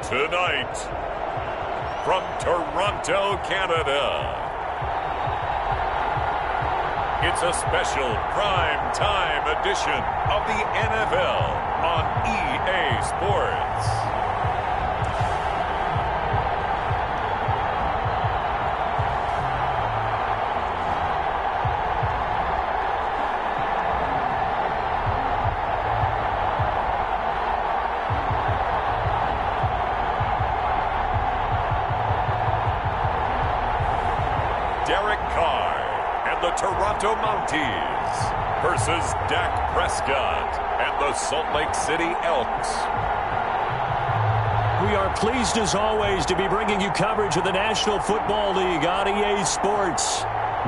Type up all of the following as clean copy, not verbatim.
Tonight, from Toronto, Canada, it's a special prime time edition of the NFL on EA Sports. Toronto Mounties versus Dak Prescott and the Salt Lake City Elks. We are pleased as always to be bringing you coverage of the National Football League on EA Sports.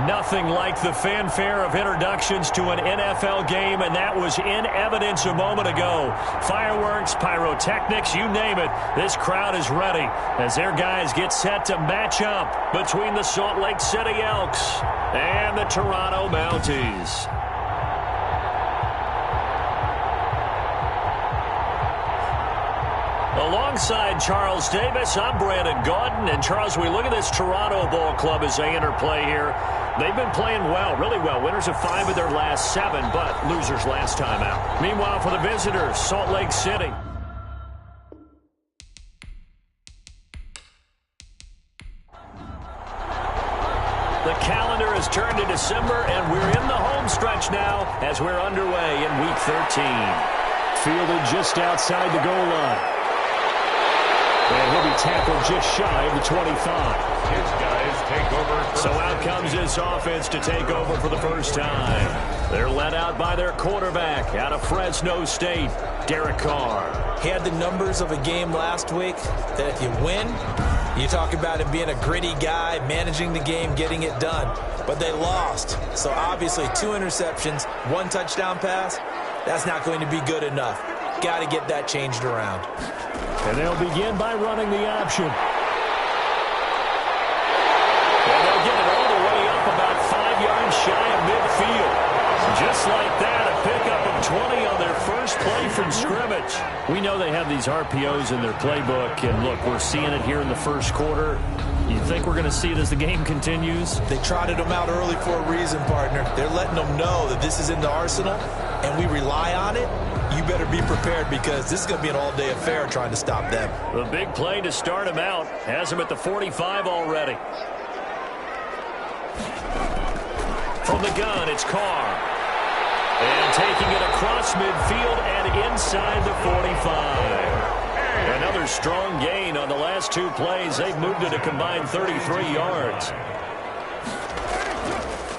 Nothing like the fanfare of introductions to an NFL game, and that was in evidence a moment ago. Fireworks, pyrotechnics, you name it. This crowd is ready as their guys get set to match up between the Salt Lake City Elks and the Toronto Mounties. Alongside Charles Davis, I'm Brandon Gaudin. And Charles, we look at this Toronto Ball Club as they interplay here. They've been playing well, really well. Winners of 5 of their last 7, but losers last time out. Meanwhile, for the visitors, Salt Lake City. The calendar has turned to December, and we're in the home stretch now as we're underway in Week 13. Fielded just outside the goal line. And he'll be tackled just shy of the 25. His guys take over. So out comes this offense to take over for the first time. They're led out by their quarterback out of Fresno State, Derek Carr. He had the numbers of a game last week that if you win, you talk about him being a gritty guy, managing the game, getting it done. But they lost. So obviously 2 interceptions, 1 touchdown pass, that's not going to be good enough. Got to get that changed around. And they'll begin by running the option. And they'll get it all the way up about 5 yards shy of midfield. Just like that, a pickup of 20 on their first play from scrimmage. We know they have these RPOs in their playbook, and look, we're seeing it here in the first quarter. You think we're going to see it as the game continues? They trotted them out early for a reason, partner. They're letting them know that this is in the arsenal, and we rely on it. You better be prepared because this is going to be an all-day affair trying to stop them. The big play to start him out has him at the 45 already. From the gun, it's Carr. And taking it across midfield and inside the 45. Another strong gain on the last 2 plays. They've moved it a combined 33 yards.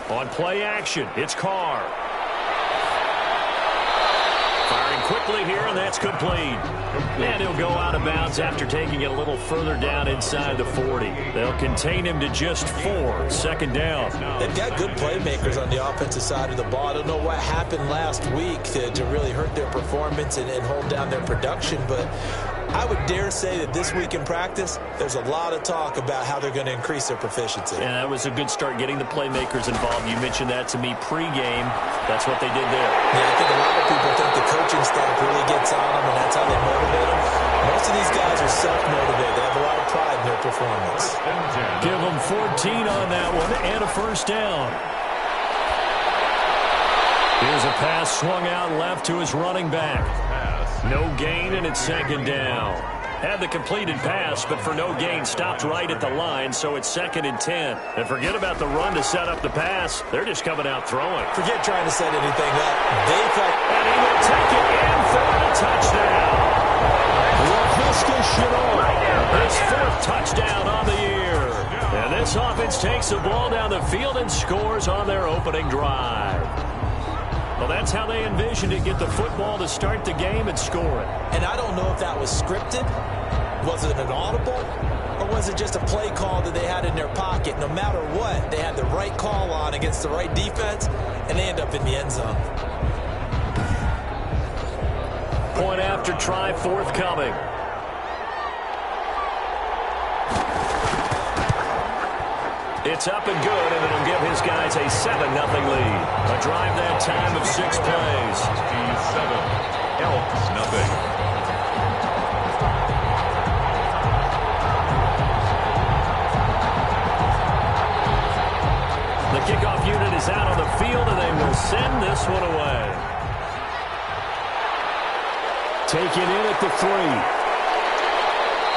On play action, it's Carr. Firing quickly here, and that's complete. And he'll go out of bounds after taking it a little further down inside the 40. They'll contain him to just 4, second down. They've got good playmakers on the offensive side of the ball. I don't know what happened last week to really hurt their performance and hold down their production, but I would dare say that this week in practice, there's a lot of talk about how they're going to increase their proficiency. And that was a good start getting the playmakers involved. You mentioned that to me pregame. That's what they did there. Yeah, I think a lot of people think the coaching staff really gets on them, and that's how they motivate them. Most of these guys are self-motivated. They have a lot of pride in their performance. Give them 14 on that one and a first down. Here's a pass swung out left to his running back. No gain, and it's second down. Had the completed pass, but for no gain, stopped right at the line, so it's 2nd and 10. And forget about the run to set up the pass. They're just coming out throwing. Forget trying to set anything up. And he will take it in for a touchdown. LaVista Shenault, his 4th touchdown on the year. And this offense takes the ball down the field and scores on their opening drive. Well, that's how they envisioned it, get the football to start the game and score it. And I don't know if that was scripted. Was it an audible? Or was it just a play call that they had in their pocket? No matter what, they had the right call on against the right defense, and they end up in the end zone. Point after try forthcoming. It's up and good, and it'll give his guys a 7-0 lead. A drive that time of 6 plays. 7, Elks, nothing. field, and they will send this one away. Taken in at the 3.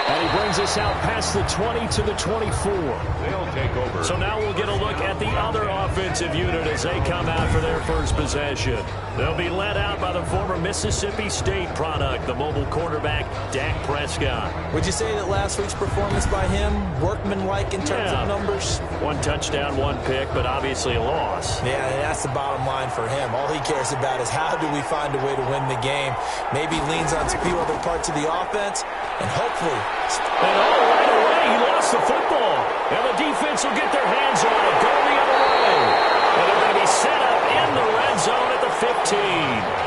And he brings us out past the 20 to the 24. They'll take over. So now we'll get a look at the other offensive unit as they come out for their first possession. They'll be led out by the former Mississippi State product, the mobile quarterback, Dak Prescott. Would you say that last week's performance by him, workmanlike in terms of numbers? 1 touchdown, 1 pick, but obviously a loss. Yeah, and that's the bottom line for him. All he cares about is how do we find a way to win the game. Maybe leans on a few other parts of the offense, and hopefully... And right away, he lost the football. And the defense will get their hands on it, go the other way. And they're going to be set up in the red zone at the 15.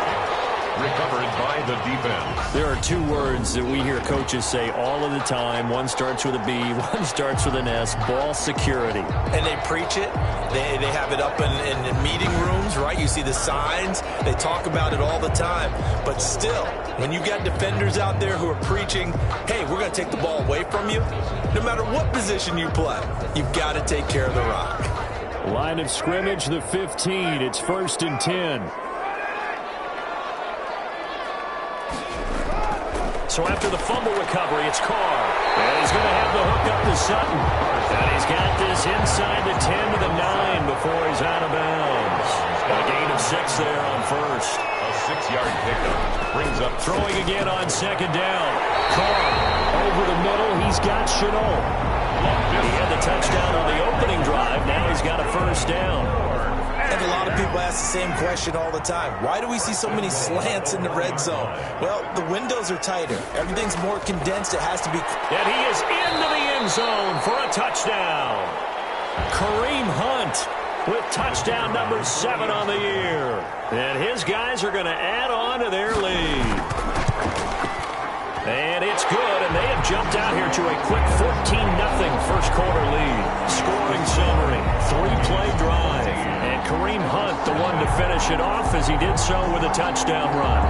Recovered by the defense. There are 2 words that we hear coaches say all of the time. One starts with a B, one starts with an S, ball security. And they preach it. They have it up in meeting rooms, right? You see the signs. They talk about it all the time. But still, when you got defenders out there who are preaching, hey, we're going to take the ball away from you, no matter what position you play, you've got to take care of the rock. Line of scrimmage, the 15. It's 1st and 10. So after the fumble recovery, it's Carr. And he's going to have the hook up to Sutton. And he's got this inside the 10 to the 9 before he's out of bounds. A gain of 6 there on first. A 6-yard pickup brings up throwing again on 2nd down. Carr over the middle. He's got Chenault. He had the touchdown on the opening drive. Now he's got a 1st down. And a lot of people ask the same question all the time. Why do we see so many slants in the red zone? Well, the windows are tighter. Everything's more condensed. It has to be. And he is into the end zone for a touchdown. Kareem Hunt with touchdown number 7 on the year. And his guys are going to add on to their lead. And it's good, and they have jumped out here to a quick 14-0 first quarter lead. Scoring summary, 3-play drive. And Kareem Hunt, the one to finish it off as he did so with a touchdown run.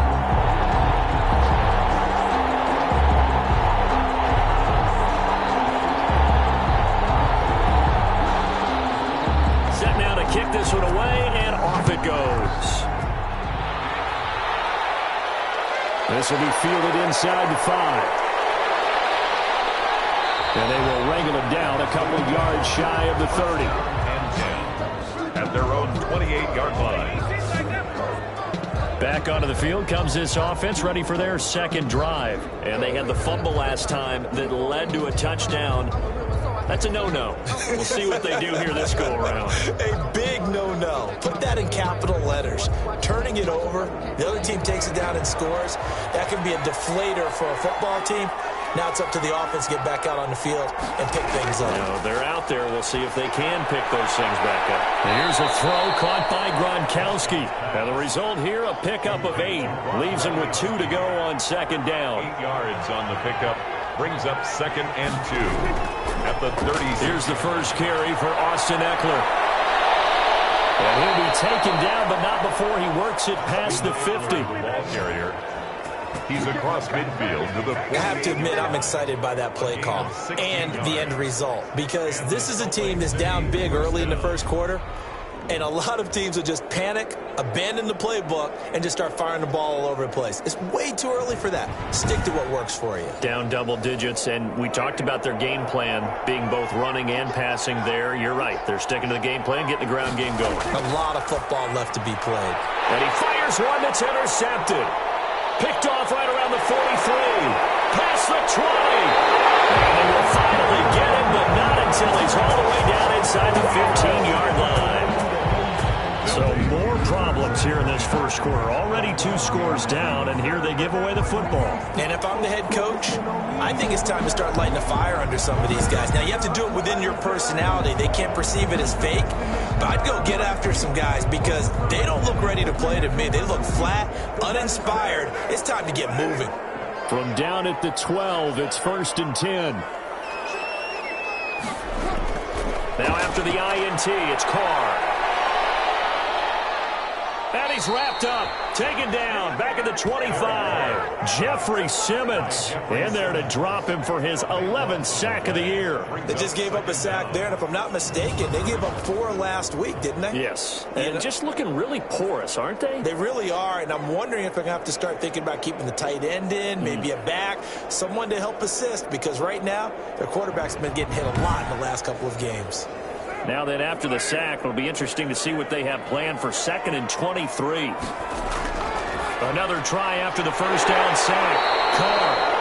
Set now to kick this one away, and off it goes. This will be fielded inside the 5. And they will wrangle it down a couple yards shy of the 30. And 10 at their own 28-yard line. Back onto the field comes this offense, ready for their 2nd drive. And they had the fumble last time that led to a touchdown. That's a no-no. We'll see what they do here this go-around. A big no-no. Put that in capital letters. Turning it over, the other team takes it down and scores. That can be a deflator for a football team. Now it's up to the offense to get back out on the field and pick things up. No, they're out there. We'll see if they can pick those things back up. And here's a throw caught by Gronkowski. And the result here, a pickup of 8. Leaves him with 2 to go on 2nd down. 8 yards on the pickup. Brings up 2nd and 2 at the 30. Here's the first carry for Austin Eckler. And he'll be taken down, but not before he works it past the 50. Ball carrier. He's across midfield to the 40. I have to admit, I'm excited by that play call and the end result, because this is a team that's down big early in the first quarter, and a lot of teams will just panic, abandon the playbook, and just start firing the ball all over the place. It's way too early for that. Stick to what works for you. Down double digits, and we talked about their game plan being both running and passing there. You're right. They're sticking to the game plan, getting the ground game going. A lot of football left to be played. And he fires one that's intercepted. Picked off right around the 43. Past the 20. And they will finally get him, but not until he's all the way down inside the 15-yard line. So more problems here in this first quarter. Already 2 scores down, and here they give away the football. And if I'm the head coach, I think it's time to start lighting a fire under some of these guys. Now, you have to do it within your personality. They can't perceive it as fake. But I'd go get after some guys because they don't look ready to play to me. They look flat, uninspired. It's time to get moving. From down at the 12, it's 1st and 10. Now after the INT, it's Carr. And he's wrapped up, taken down, back at the 25. Jeffrey Simmons in there to drop him for his 11th sack of the year. They just gave up a sack there, and if I'm not mistaken, they gave up 4 last week, didn't they? Yes, and just looking really porous, aren't they? They really are, and I'm wondering if they're going to have to start thinking about keeping the tight end in, maybe a back, someone to help assist, because right now their quarterback's been getting hit a lot in the last couple of games. Now then, after the sack, it'll be interesting to see what they have planned for 2nd and 23. Another try after the first down sack. Carr.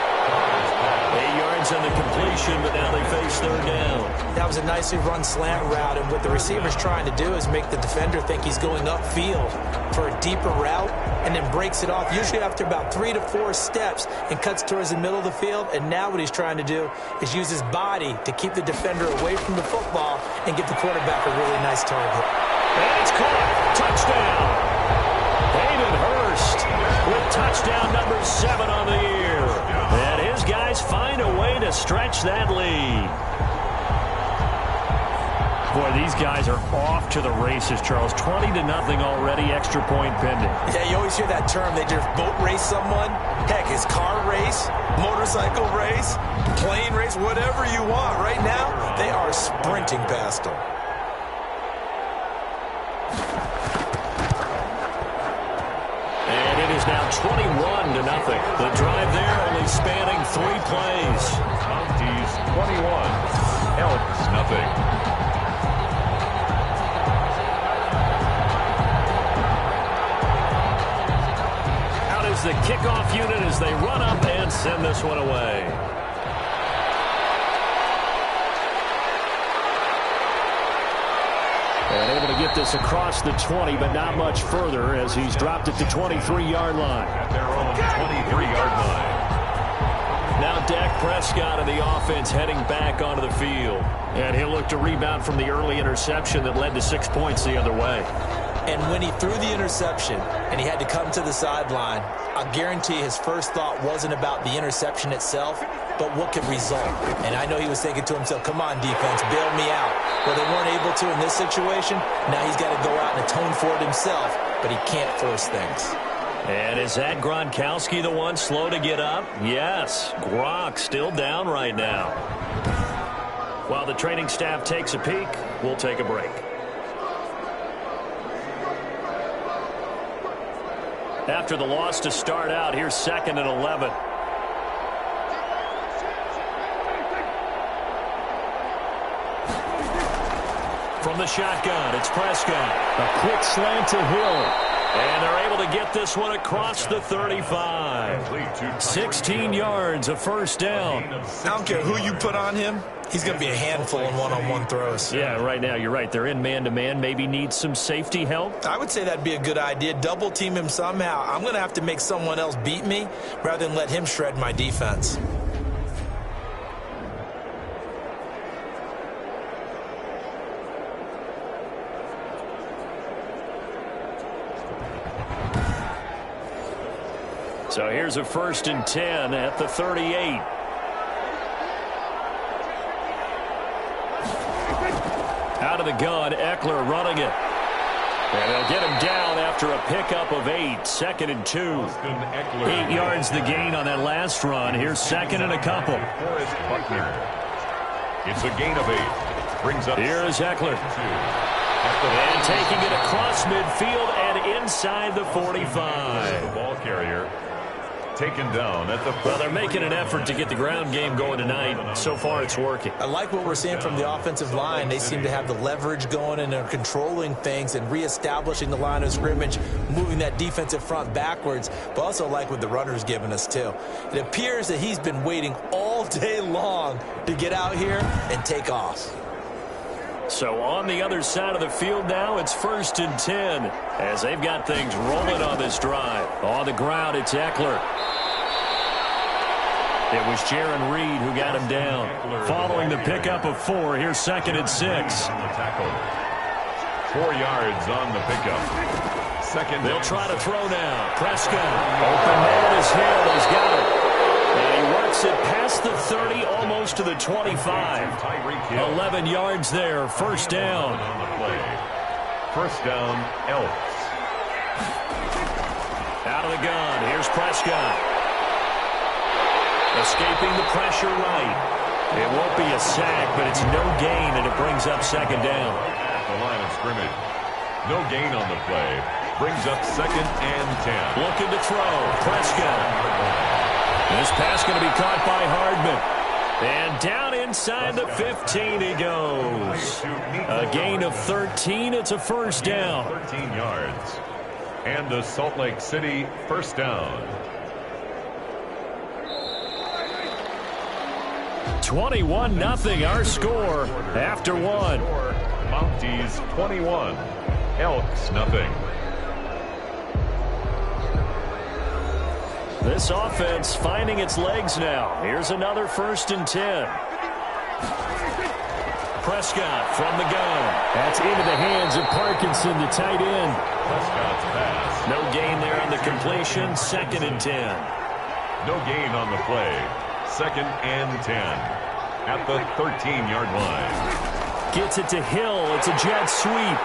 8 yards on the completion, but now they face 3rd down. That was a nicely run slant route, and what the receiver's trying to do is make the defender think he's going upfield for a deeper route, and then breaks it off, usually after about 3 to 4 steps, and cuts towards the middle of the field. And now what he's trying to do is use his body to keep the defender away from the football and give the quarterback a really nice target. And it's caught. Touchdown. Hayden Hurst with touchdown number 7 on the year. And his guys find a way to stretch that lead. Boy, these guys are off to the races, Charles. 20-0 already, extra point pending. Yeah, you always hear that term. They just boat race someone. Heck, it's car race, motorcycle race, plane race, whatever you want. Right now, they are sprinting past them. And it is now 21-0. The drive there only spanning 3 plays. Mounties 21, Elks nothing. The kickoff unit as they run up and send this one away. And able to get this across the 20, but not much further as he's dropped at the 23-yard line. At their own 23-yard line. Now Dak Prescott and the offense heading back onto the field. And he'll look to rebound from the early interception that led to 6 points the other way. And when he threw the interception and he had to come to the sideline, I guarantee his first thought wasn't about the interception itself, but what could result. And I know he was thinking to himself, come on, defense, bail me out. Well, they weren't able to in this situation. Now he's got to go out and atone for it himself, but he can't force things. And is that Gronkowski the one slow to get up? Yes, Gronk still down right now. While the training staff takes a peek, we'll take a break. After the loss to start out, here's 2nd and 11. From the shotgun, it's Prescott. A quick slant to Hill. And they're able to get this one across the 35. 16 yards, a first down. I don't care who you put on him. He's going to be a handful in one-on-one throws. Yeah, right now, you're right. They're in man-to-man. Maybe need some safety help. I would say that'd be a good idea. Double team him somehow. I'm going to have to make someone else beat me rather than let him shred my defense. So here's a 1st and 10 at the 38. Out of the gun, Eckler running it. And they'll get him down after a pickup of 8. 2nd and 2. 8 yards the gain on that last run. Here's 2nd and a couple. It's a gain of 8. Brings up. Here is Eckler. And taking it across midfield and inside the 45. The ball carrier. Taken down at the. Well, they're making an effort to get the ground game going tonight. So far, it's working. I like what we're seeing from the offensive line. They seem to have the leverage going, and they're controlling things and reestablishing the line of scrimmage, moving that defensive front backwards, but also like what the runner's giving us, too. It appears that he's been waiting all day long to get out here and take off. So on the other side of the field now, it's 1st and 10 as they've got things rolling on this drive. On the ground, it's Eckler. It was Jaron Reed who got him down. Following the pickup of 4, here's 2nd and 6. 4 yards on the pickup. They'll try to throw now. Prescott. Open man is Hill. He's got it. And he works it past the 30, almost to the 25. 11 yards there. 1st down. First down, Elks. Out of the gun, here's Prescott. Escaping the pressure right. It won't be a sack, but it's no gain, and it brings up second down. At the line of scrimmage. No gain on the play. Brings up 2nd and 10. Looking to throw. Prescott. This pass going to be caught by Hardman. And down inside the 15 he goes. A gain of 13. It's a first down. 13 yards. And the Salt Lake City first down. 21-0 our score after one. Mounties 21. Elks nothing. This offense finding its legs now. Here's another 1st and 10. Prescott from the gun. That's into the hands of Parkinson, the tight end. Prescott's pass. No gain there on the completion. 2nd and 10. No gain on the play. 2nd and 10. At the 13-yard line. Gets it to Hill. It's a jet sweep.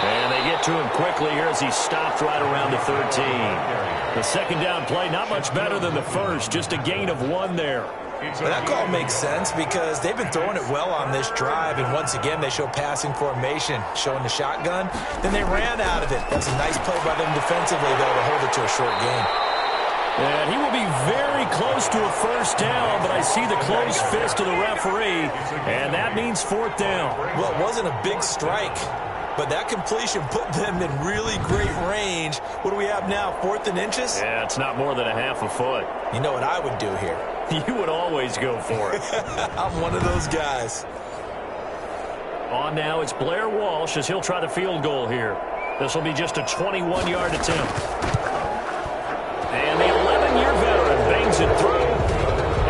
And they get to him quickly here as he stopped right around the 13. The second down play, not much better than the first. Just a gain of 1 there. But that call makes sense because they've been throwing it well on this drive, and once again they show passing formation, showing the shotgun. Then they ran out of it. That's a nice play by them defensively, though, to hold it to a short game. And he will be very close to a first down, but I see the closed fist of the referee, and that means 4th down. Well, it wasn't a big strike, but that completion put them in really great range. What do we have now, 4th and inches? Yeah, it's not more than a half a foot. You know what I would do here? You would always go for it. I'm one of those guys. On now, it's Blair Walsh as he'll try the field goal here. This will be just a 21-yard attempt. And the 11-year veteran bangs it through.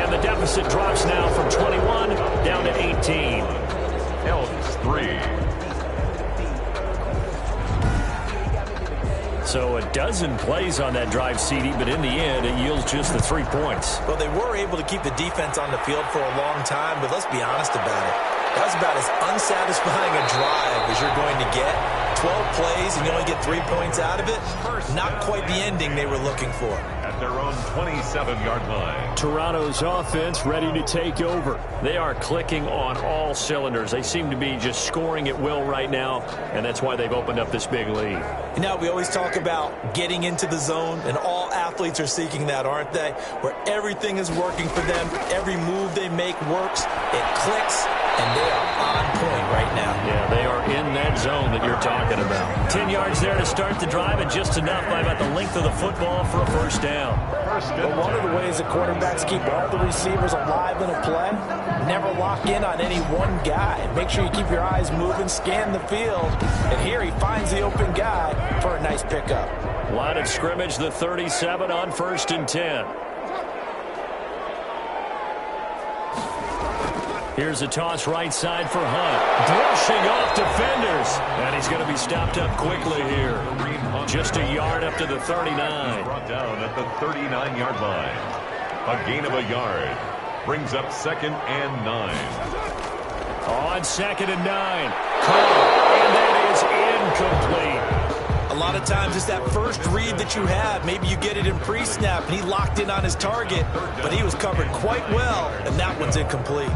And the deficit drops now from 21 down to 18. Elks 3. So a dozen plays on that drive, CD, but in the end, it yields just the 3 points. Well, they were able to keep the defense on the field for a long time, but let's be honest about it. That was about as unsatisfying a drive as you're going to get. 12 plays and you only get 3 points out of it. Not quite the ending they were looking for. At their own 27-yard line. Toronto's offense ready to take over. They are clicking on all cylinders. They seem to be just scoring at will right now, and that's why they've opened up this big lead. You know, we always talk about getting into the zone, and all athletes are seeking that, aren't they? Where everything is working for them. Every move they make works. It clicks, and they are on point right now. Yeah, they are in that zone that you're talking about. 10 yards there to start the drive, and just enough by about the length of the football for a first down. But one of the ways that quarterbacks keep all the receivers alive in a play, never lock in on any one guy. Make sure you keep your eyes moving, scan the field, and here he finds the open guy for a nice pickup. Line of scrimmage, the 37 on 1st and 10. Here's a toss right side for Hunt. Brushing off defenders. And he's going to be stopped up quickly here. Just a yard up to the 39. Brought down at the 39-yard line. A gain of a yard. Brings up 2nd and 9. On 2nd and 9. And that is incomplete. A lot of times it's that first read that you have. Maybe you get it in pre-snap, and he locked in on his target, but he was covered quite well, and that one's incomplete.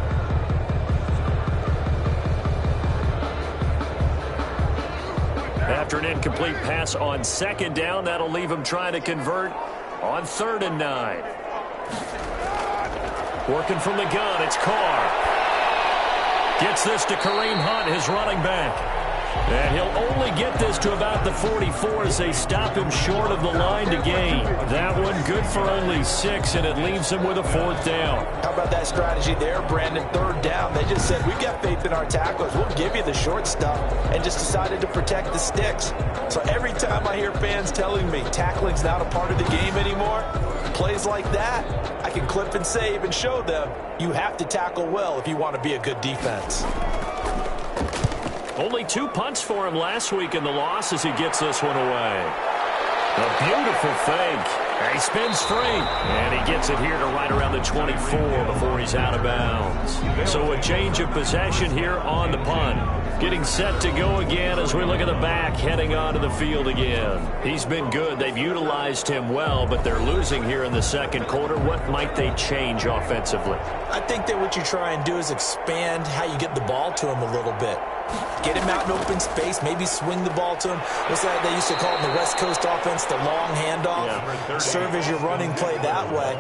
After an incomplete pass on 2nd down, that'll leave him trying to convert on 3rd and 9. Working from the gun, it's Carr. Gets this to Kareem Hunt, his running back. And he'll only get this to about the 44 as they stop him short of the line to gain. That one good for only 6, and it leaves him with a 4th down. How about that strategy there, Brandon? 3rd down. They just said, we've got faith in our tacklers. We'll give you the short stuff, and just decided to protect the sticks. So every time I hear fans telling me tackling's not a part of the game anymore, plays like that, I can clip and save and show them you have to tackle well if you want to be a good defense. Only 2 punts for him last week in the loss as he gets this one away. A beautiful fake. And he spins free. And he gets it here to right around the 24 before he's out of bounds. So a change of possession here on the punt. Getting set to go again as we look at the back heading onto the field again. He's been good. They've utilized him well, but they're losing here in the second quarter. What might they change offensively? I think that what you try and do is expand how you get the ball to him a little bit. Get him out in open space, maybe swing the ball to him. What's that they used to call in the West Coast offense, the long handoff? Yeah. Serve as your running play that way,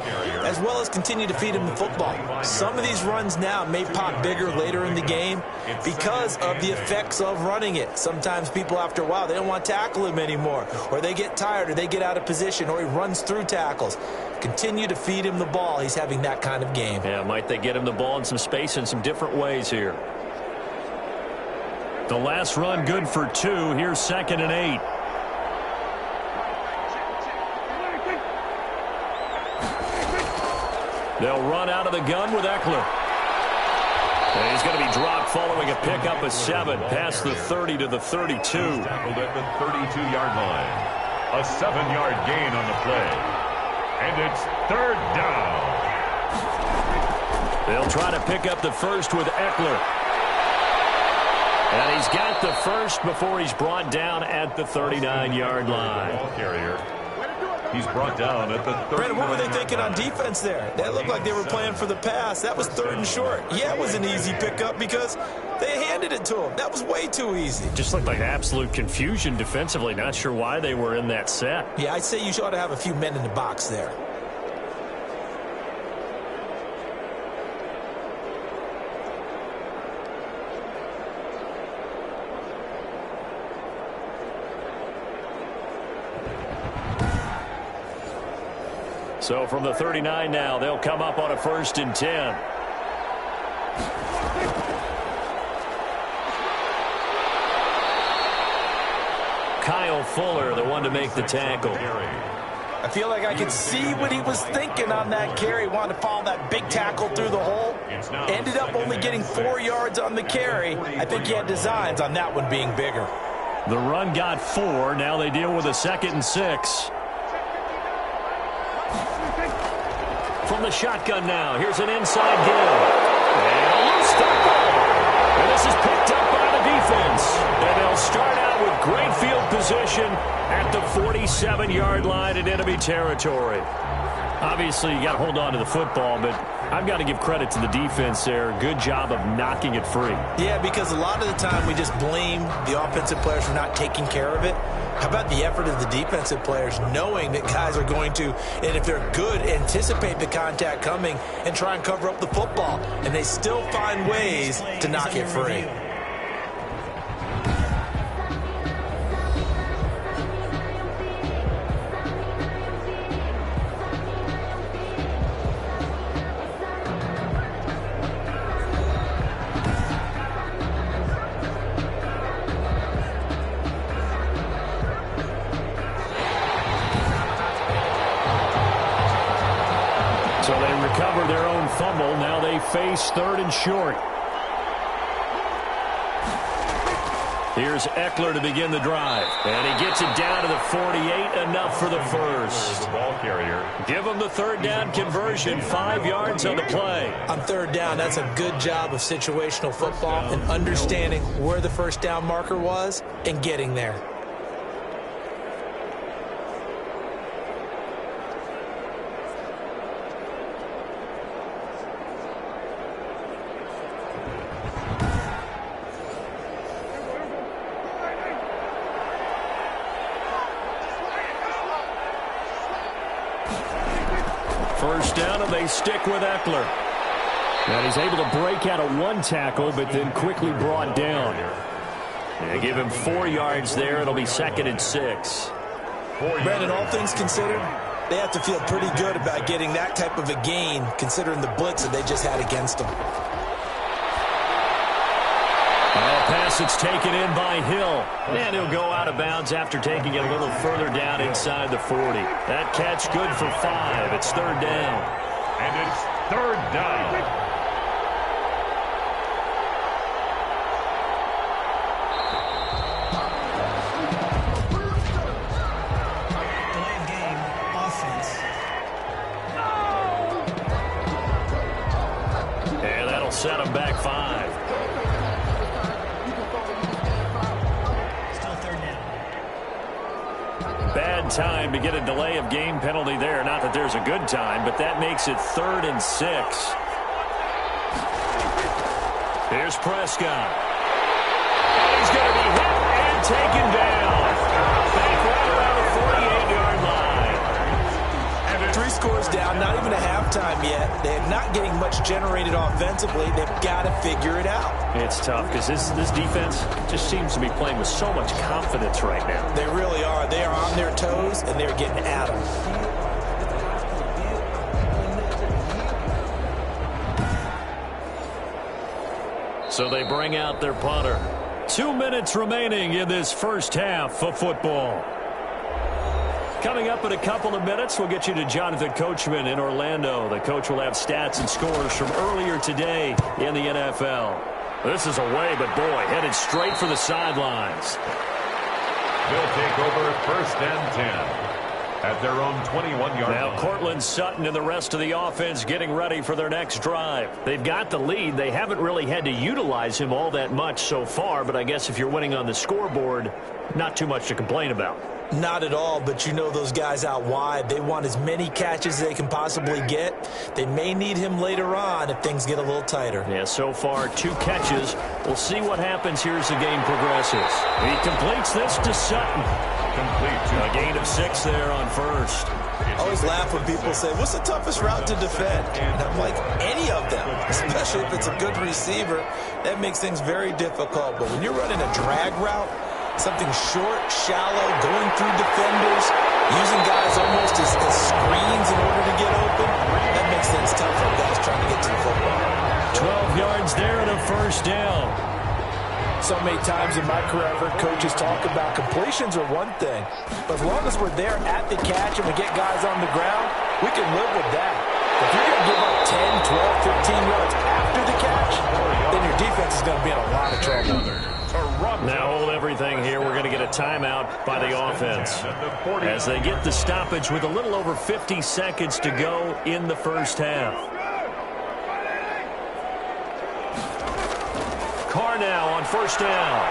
as well as continue to feed him the football. Some of these runs now may pop bigger later in the game because of the effects of running it. Sometimes people, after a while, they don't want to tackle him anymore, or they get tired, or they get out of position, or he runs through tackles. Continue to feed him the ball. He's having that kind of game. Yeah, might they get him the ball in some space in some different ways here. The last run good for 2. Here's 2nd and 8. They'll run out of the gun with Eckler. And he's going to be dropped following a pickup of 7 past the 30 to the 32. Tackled at the 32-yard line. A 7-yard gain on the play. And it's 3rd down. They'll try to pick up the first with Eckler. And he's got the first before he's brought down at the 39-yard line. Ball carrier. He's brought down at the 39-yard line. Brandon, what were they thinking on defense there? That looked like they were playing for the pass. That was 3rd and short. Yeah, it was an easy pickup because they handed it to him. That was way too easy. Just looked like absolute confusion defensively. Not sure why they were in that set. Yeah, I'd say you ought to have a few men in the box there. So from the 39 now, they'll come up on a 1st and 10. Kyle Fuller, the one to make the tackle. I feel like I could see what he was thinking on that carry. Wanted to follow that big tackle through the hole. Ended up only getting 4 yards on the carry. I think he had designs on that one being bigger. The run got 4. Now they deal with a 2nd and 6. From the shotgun now, here's an inside give. And a loose football. And this is picked up by the defense. And they'll start out with great field position at the 47-yard line in enemy territory. Obviously, you got to hold on to the football, but I've got to give credit to the defense there. Good job of knocking it free. Yeah, because a lot of the time we just blame the offensive players for not taking care of it. How about the effort of the defensive players knowing that guys are going to, and if they're good, anticipate the contact coming and try and cover up the football. And they still find ways to knock it free. So they recover their own fumble. Now they face 3rd and short. Here's Eckler to begin the drive. And he gets it down to the 48, enough for the first. Ball carrier. Give him the 3rd down conversion, 5 yards on the play. On 3rd down, that's a good job of situational football and understanding where the 1st down marker was and getting there. First down, and they stick with Eckler. And he's able to break out of 1 tackle, but then quickly brought down. And give him 4 yards there. It'll be 2nd and 6. Brandon, all things considered, they have to feel pretty good about getting that type of a gain, considering the blitz that they just had against them. Pass that's taken in by Hill. And he'll go out of bounds after taking it a little further down inside the 40. That catch good for 5. It's 3rd down. And it's 3rd down. Set him back 5. bad time to get a delay of game penalty there. Not that there's a good time, but that makes it 3rd and 6. Here's Prescott. And he's going to be hit and taken down. Back right around the 48-yard line. And 3 scores down, not even a halftime yet. They're not getting much generated offensively. They've got to figure it out. It's tough because this defense just seems to be playing with so much confidence right now. They really are. They are on their toes, and they're getting at them. So they bring out their punter. 2 minutes remaining in this first half of football. Coming up in a couple of minutes, we'll get you to Jonathan Coachman in Orlando. The coach will have stats and scores from earlier today in the NFL. This is away, but boy, headed straight for the sidelines. They'll take over 1st and 10 at their own 21-yard line. Now Cortland Sutton and the rest of the offense getting ready for their next drive. They've got the lead. They haven't really had to utilize him all that much so far, but I guess if you're winning on the scoreboard, not too much to complain about. Not at all, but you know those guys out wide, they want as many catches as they can possibly get. They may need him later on if things get a little tighter. Yeah, so far 2 catches. We'll see what happens here as the game progresses. He completes this to Sutton. A gain of 6 there on first. I always laugh when people say, what's the toughest route to defend? And I'm like, any of them, especially if it's a good receiver. That makes things very difficult. But when you're running a drag route, something short, shallow, going through defenders, using guys almost as screens in order to get open, that makes things tough for guys trying to get to the football. 12 yards there and a first down. So many times in my career, I've heard coaches talk about completions are one thing, but as long as we're there at the catch and we get guys on the ground, we can live with that. If you're going to give up 10, 12, 15 yards after the catch, then your defense is going to be in a lot of trouble. Now hold everything here. We're going to get a timeout by the offense as they get the stoppage with a little over 50 seconds to go in the first half. Carr now on first down.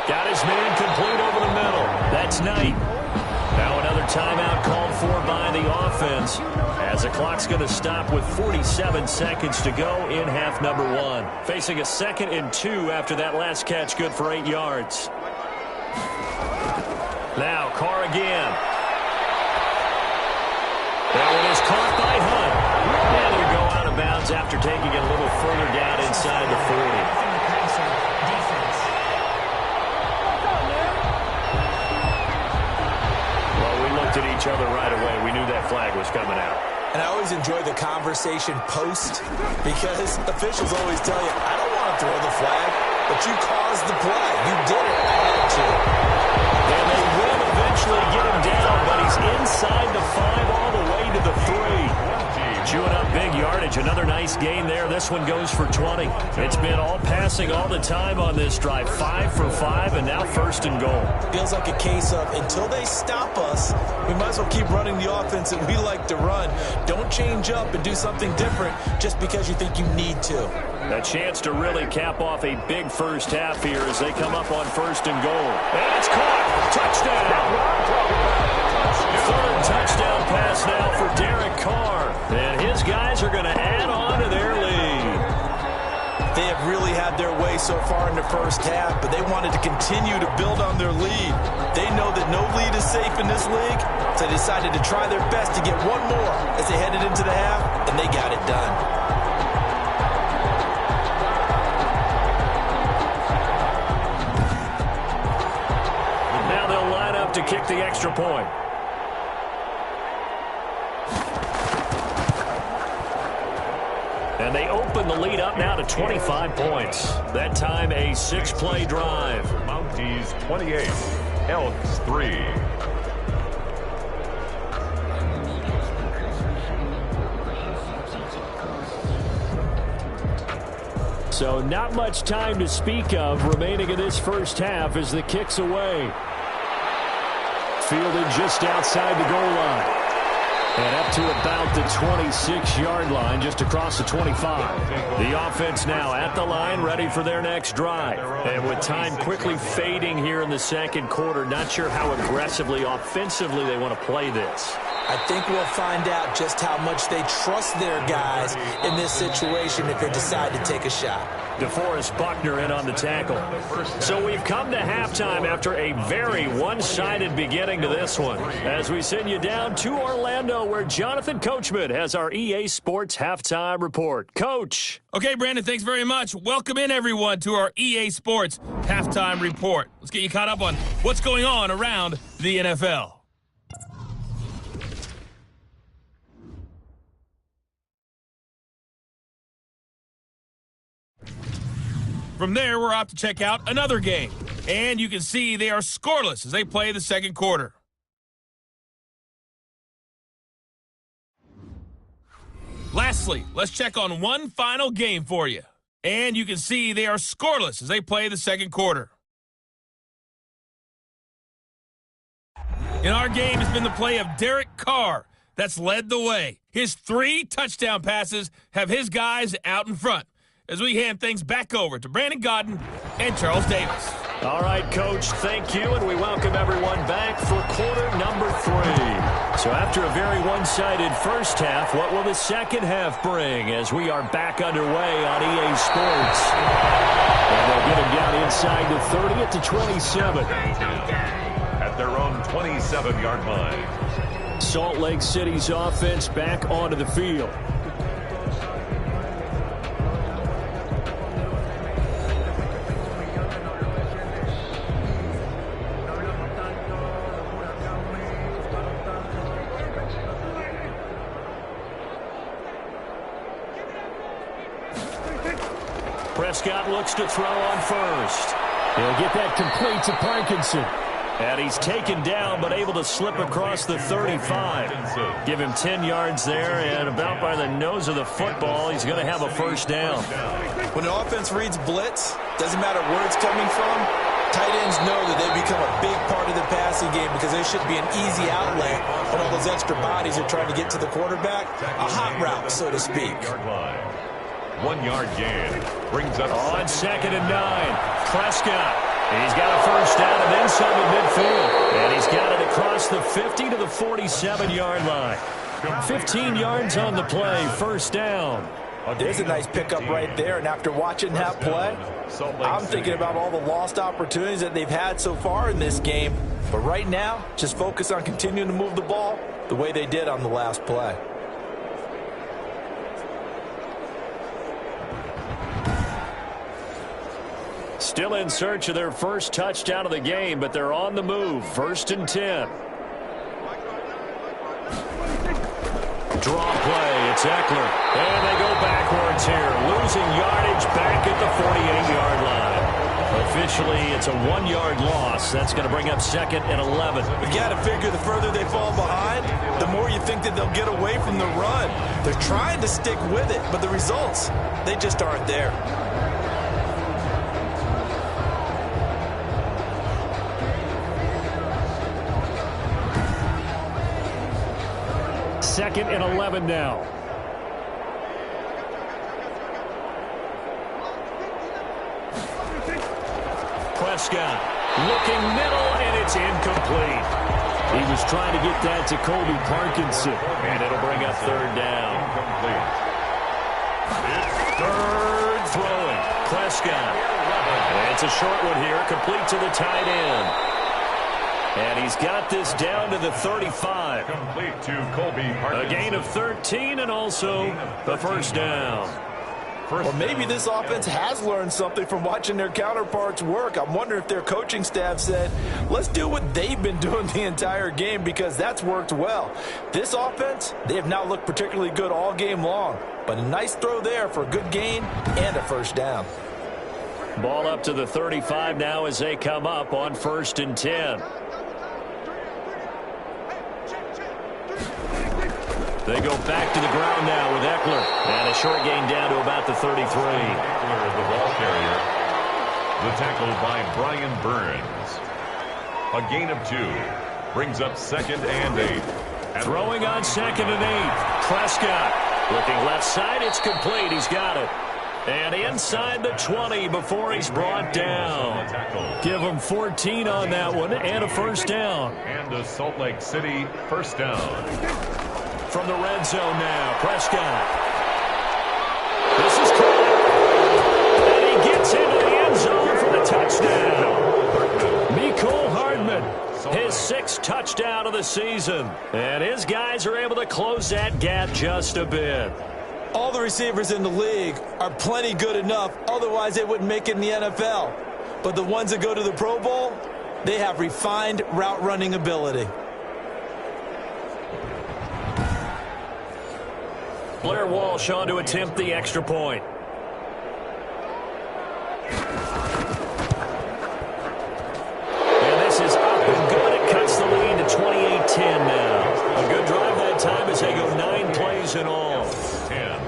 Got his man complete over the middle. That's Knight. Now another timeout called for by the offense as the clock's going to stop with 47 seconds to go in half number 1. Facing a 2nd and 2 after that last catch, good for 8 yards. Now Carr again. That one is caught by Hunt. And he'll go out of bounds after taking it a little further down inside the 40. At each other right away. We knew that flag was coming out. And I always enjoy the conversation post because officials always tell you, I don't want to throw the flag, but you caused the play. You did it. I had to. And they will eventually get him down, but he's inside the 5 all the way to the 3. Chewing up big yardage. Another nice gain there. This one goes for 20. It's been all passing all the time on this drive. 5 for 5, and now 1st and goal. Feels like a case of until they stop us, we might as well keep running the offense that we like to run. Don't change up and do something different just because you think you need to. A chance to really cap off a big first half here as they come up on 1st and goal. And it's caught. Touchdown. 3rd touchdown pass now for Derek Carr. And his guys are going to add on to their lead. They have really had their way so far in the first half, but they wanted to continue to build on their lead. They know that no lead is safe in this league, so they decided to try their best to get one more as they headed into the half, and they got it done. Now they'll line up to kick the extra point. And they open the lead up now to 25 points. That time a 6-play drive. Mounties 28, Elks 3. So not much time to speak of remaining in this first half as the kick's away. Fielded just outside the goal line. And up to about the 26-yard line, just across the 25. The offense now at the line, ready for their next drive. And with time quickly fading here in the second quarter, not sure how aggressively, offensively they want to play this. I think we'll find out just how much they trust their guys in this situation if they decide to take a shot. DeForest Buckner in on the tackle. So we've come to halftime after a very one-sided beginning to this one. As we send you down to Orlando, where Jonathan Coachman has our EA Sports Halftime Report. Coach. Okay, Brandon, thanks very much. Welcome in, everyone, to our EA Sports Halftime Report. Let's get you caught up on what's going on around the NFL. From there, we're off to check out another game. And you can see they are scoreless as they play the second quarter. Lastly, let's check on one final game for you. And you can see they are scoreless as they play the second quarter. In our game has been the play of Derek Carr that's led the way. His 3 touchdown passes have his guys out in front. As we hand things back over to Brandon Godden and Charles Davis. All right, Coach, thank you, and we welcome everyone back for quarter number 3. So after a very one-sided first half, what will the second half bring as we are back underway on EA Sports? And they'll get him down inside the 30 at the 27. At their own 27-yard line. Salt Lake City's offense back onto the field. Prescott looks to throw on first. He'll get that complete to Parkinson. And he's taken down, but able to slip across the 35. Give him 10 yards there, and about by the nose of the football, he's going to have a first down. When the offense reads blitz, doesn't matter where it's coming from, tight ends know that they become a big part of the passing game because they should be an easy outlet when all those extra bodies are trying to get to the quarterback. A hot route, so to speak. 1 yard gain brings up on 2nd and 9. Prescott. He's got a first down and then some at midfield. And he's got it across the 50 to the 47-yard line. 15 yards on the play, first down. There's a nice pickup right there, and after watching that play, I'm thinking about all the lost opportunities that they've had so far in this game. But right now, just focus on continuing to move the ball the way they did on the last play. Still in search of their first touchdown of the game, but they're on the move. 1st and 10. Draw play. It's Eckler. And they go backwards here. Losing yardage back at the 48-yard line. Officially, it's a 1-yard loss. That's going to bring up 2nd and 11. You got to figure the further they fall behind, the more you think that they'll get away from the run. They're trying to stick with it, but the results, they just aren't there. 2nd and 11 now. Prescott looking middle, and it's incomplete. He was trying to get that to Colby Parkinson, and it'll bring up 3rd down. Incomplete. 3rd throwing. Prescott. And it's a short one here, complete to the tight end. And he's got this down to the 35. Complete to Colby Parkinson. A gain of 13 and also the first down. Well, maybe this offense has learned something from watching their counterparts work. I'm wondering if their coaching staff said, let's do what they've been doing the entire game because that's worked well. This offense, they have not looked particularly good all game long. But a nice throw there for a good gain and a first down. Ball up to the 35 now as they come up on 1st and 10. They go back to the ground now with Eckler. And a short gain down to about the 33. Eckler, the ball carrier. The tackle by Brian Burns. A gain of 2. Brings up 2nd and 8. Throwing on 2nd and 8. Prescott looking left side. It's complete. He's got it. And inside the 20 before he's brought down. Give him 14 on that one and a first down. And a Salt Lake City first down. From the red zone now, Prescott. This is caught. And he gets into the end zone for the touchdown. Mecole Hardman, his 6th touchdown of the season. And his guys are able to close that gap just a bit. All the receivers in the league are plenty good enough, otherwise they wouldn't make it in the NFL. But the ones that go to the Pro Bowl, they have refined route running ability. Blair Walsh on to attempt the extra point. And this is up and good. It cuts the lead to 28-10 now. A good drive that time as they go 9 plays in all. 10.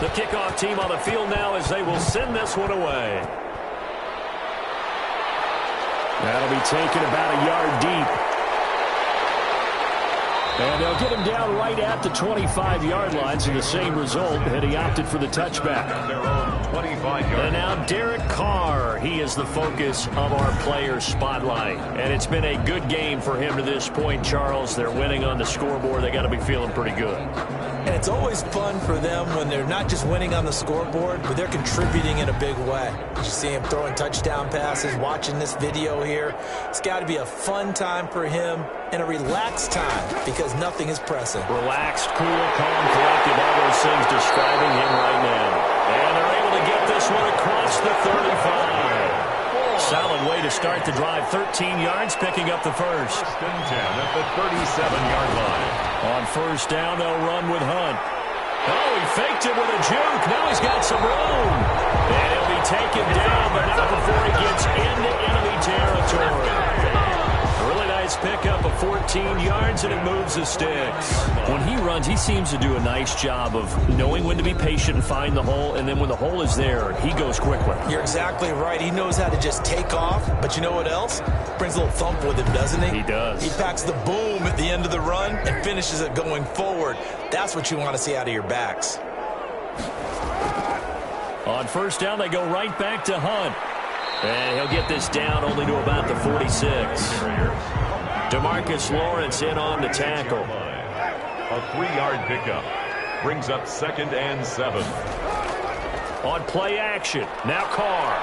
The kickoff team on the field now as they will send this one away. That'll be taken about a yard deep. And they'll get him down right at the 25-yard line, so the same result, and he opted for the touchback. And now Derek Carr, he is the focus of our player spotlight. And it's been a good game for him to this point, Charles. They're winning on the scoreboard. They got to be feeling pretty good. And it's always fun for them when they're not just winning on the scoreboard, but they're contributing in a big way. You see him throwing touchdown passes, watching this video here. It's got to be a fun time for him and a relaxed time because nothing is pressing. Relaxed, cool, calm, collected, all those things describing him right now. And they're able to get this one across the 35. Solid way to start the drive. 13 yards, picking up the first. 1st and 10 at the 37-yard line. On first down, they'll run with Hunt. Oh, he faked it with a juke. Now he's got some room. And he'll be taken down, but not before he gets into enemy territory. A really nice pickup of 14 yards, and it moves the sticks. When he runs, he seems to do a nice job of knowing when to be patient and find the hole, and then when the hole is there, he goes quickly. You're exactly right. He knows how to just take off, but you know what else? Brings a little thump with him, doesn't he? He does. He packs the boom at the end of the run and finishes it going forward. That's what you want to see out of your backs. On first down, they go right back to Hunt. And he'll get this down only to about the 46. DeMarcus Lawrence in on the tackle. A 3-yard pickup. Brings up 2nd and 7. On play action. Now Carr.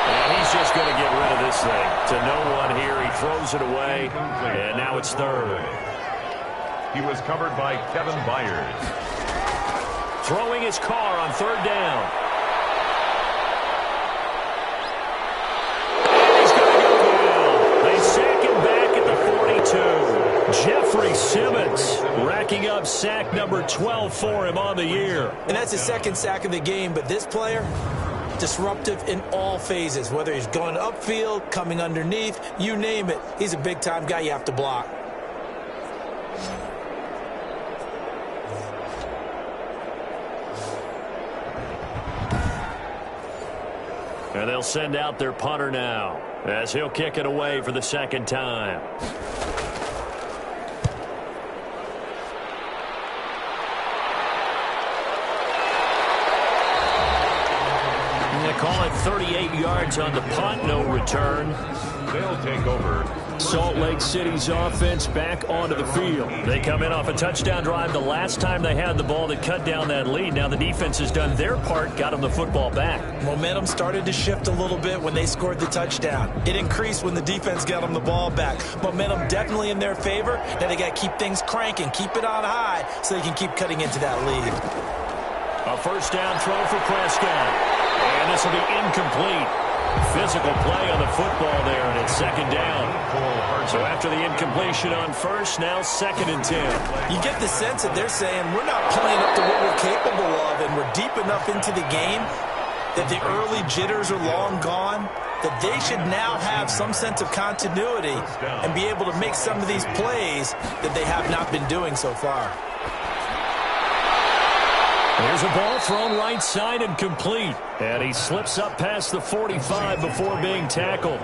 And he's just going to get rid of this thing. To no one here. He throws it away. And now it's 3rd. He was covered by Kevin Byers. Throwing his Carr on 3rd down. Jeffrey Simmons racking up sack number 12 for him on the year. And that's his 2nd sack of the game, but this player, disruptive in all phases, whether he's going upfield, coming underneath, you name it. He's a big-time guy you have to block. And they'll send out their punter now as he'll kick it away for the 2nd time. Call it 38 yards on the punt, no return. They'll take over. Salt Lake City's offense back onto the field. They come in off a touchdown drive the last time they had the ball that cut down that lead. Now the defense has done their part, got them the football back. Momentum started to shift a little bit when they scored the touchdown. It increased when the defense got them the ball back. Momentum definitely in their favor. Now they got to keep things cranking, keep it on high so they can keep cutting into that lead. A first down throw for Prescott. And this will be incomplete. Physical play on the football there, and it's 2nd down. So after the incompletion on first, now 2nd and 10. You get the sense that they're saying we're not playing up to what we're capable of, and we're deep enough into the game that the early jitters are long gone, that they should now have some sense of continuity and be able to make some of these plays that they have not been doing so far. Here's a ball thrown right side and complete. And he slips up past the 45 before being tackled.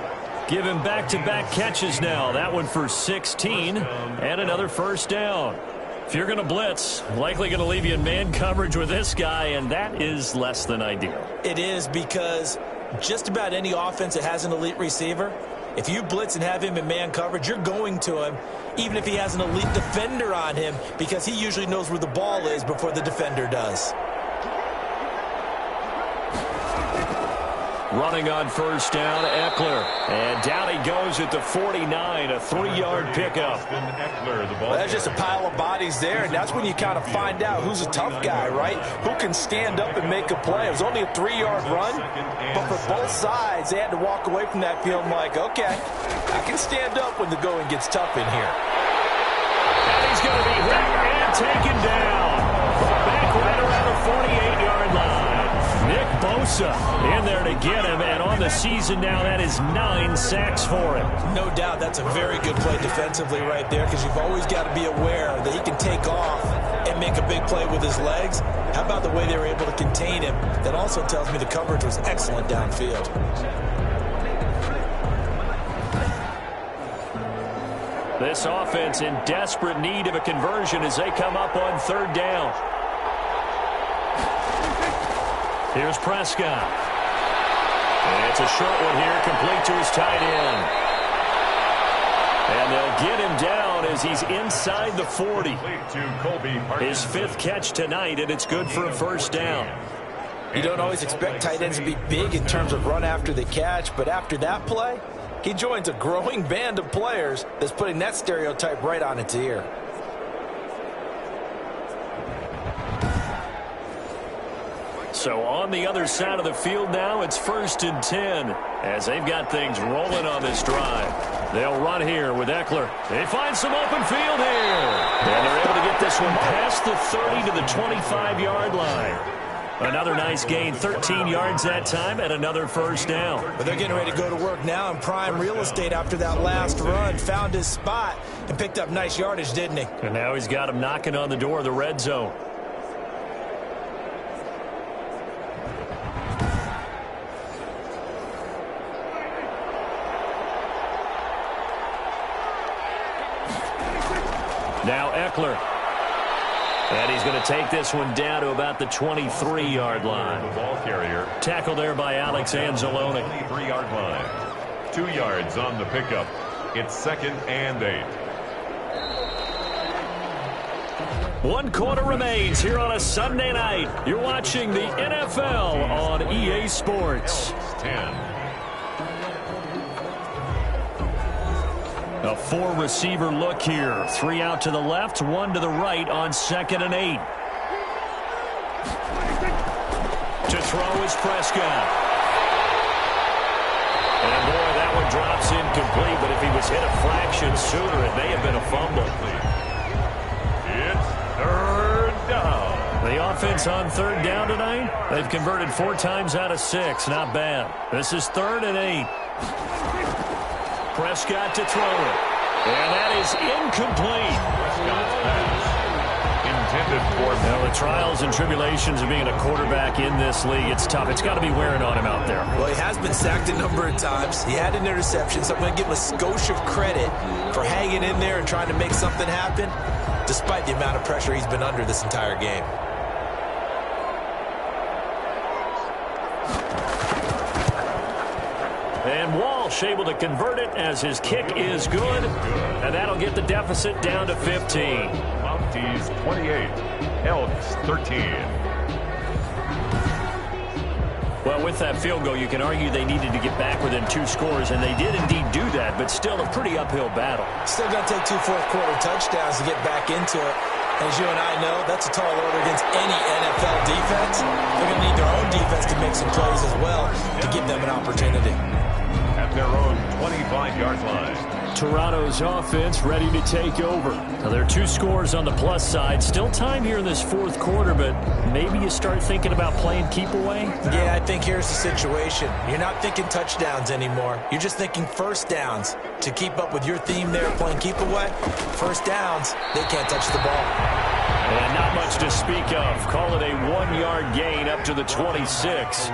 Give him back-to-back catches now. That one for 16 and another first down. If you're going to blitz, likely going to leave you in man coverage with this guy, and that is less than ideal. It is, because just about any offense that has an elite receiver, if you blitz and have him in man coverage, you're going to him, even if he has an elite defender on him, because he usually knows where the ball is before the defender does. Running on first down, Eckler. And down he goes at the 49, a 3-yard pickup. Well, that's just a pile of bodies there, and that's when you kind of find out who's a tough guy, right? Who can stand up and make a play. It was only a 3-yard run, but for both sides, they had to walk away from that field like, okay, I can stand up when the going gets tough in here. And he's going to be hit and taken down. Back right around the 48-yard line. Nick Bosa in there to get him, and on the season now, that is 9 sacks for him. No doubt that's a very good play defensively right there, because you've always got to be aware that he can take off and make a big play with his legs. How about the way they were able to contain him? That also tells me the coverage was excellent downfield. This offense in desperate need of a conversion as they come up on third down. Here's Prescott. And it's a short one here, complete to his tight end. And they'll get him down as he's inside the 40. His 5th catch tonight, and it's good for a first down. You don't always expect tight ends to be big in terms of run after the catch, but after that play, he joins a growing band of players that's putting that stereotype right on its ear. So on the other side of the field now, it's 1st and 10 as they've got things rolling on this drive. They'll run here with Eckler. They find some open field here. And they're able to get this one past the 30 to the 25-yard line. Another nice gain, 13 yards that time, and another first down. But they're getting ready to go to work now in prime real estate after that last run. Found his spot and picked up nice yardage, didn't he? And now he's got him knocking on the door of the red zone. Now Eckler. And he's going to take this one down to about the 23-yard line. The ball carrier. Tackle there by Alex Anzalone. 23-yard line. 2 yards on the pickup. It's 2nd and 8. 1 quarter remains here on a Sunday night. You're watching the NFL on EA Sports. 10. A 4-receiver look here. 3 out to the left, 1 to the right on 2nd and 8. To throw is Prescott. And boy, that one drops incomplete, but if he was hit a fraction sooner, it may have been a fumble. It's 3rd down. The offense on 3rd down tonight, they've converted 4 times out of 6. Not bad. This is 3rd and 8. Prescott to throw it. And that is incomplete. Prescott's pass intended for. Now, the trials and tribulations of being a quarterback in this league, it's tough. It's got to be wearing on him out there. Well, he has been sacked a number of times. He had an interception, so I'm going to give him a skosh of credit for hanging in there and trying to make something happen, despite the amount of pressure he's been under this entire game. And Walsh able to convert it as his kick is good. And that'll get the deficit down to 15. Mounties 28. Elks 13. Well, with that field goal, you can argue they needed to get back within 2 scores, and they did indeed do that, but still a pretty uphill battle. Still got to take 2 fourth-quarter touchdowns to get back into it. As you and I know, that's a tall order against any NFL defense. They're going to need their own defense to make some plays as well to give them an opportunity. At their own 25-yard line. Toronto's offense ready to take over. Now, there are 2 scores on the plus side. Still time here in this 4th quarter, but maybe you start thinking about playing keep away? Yeah, I think here's the situation. You're not thinking touchdowns anymore. You're just thinking first downs. To keep up with your theme there, playing keep away, first downs, they can't touch the ball. And not much to speak of. Call it a 1-yard gain up to the 26.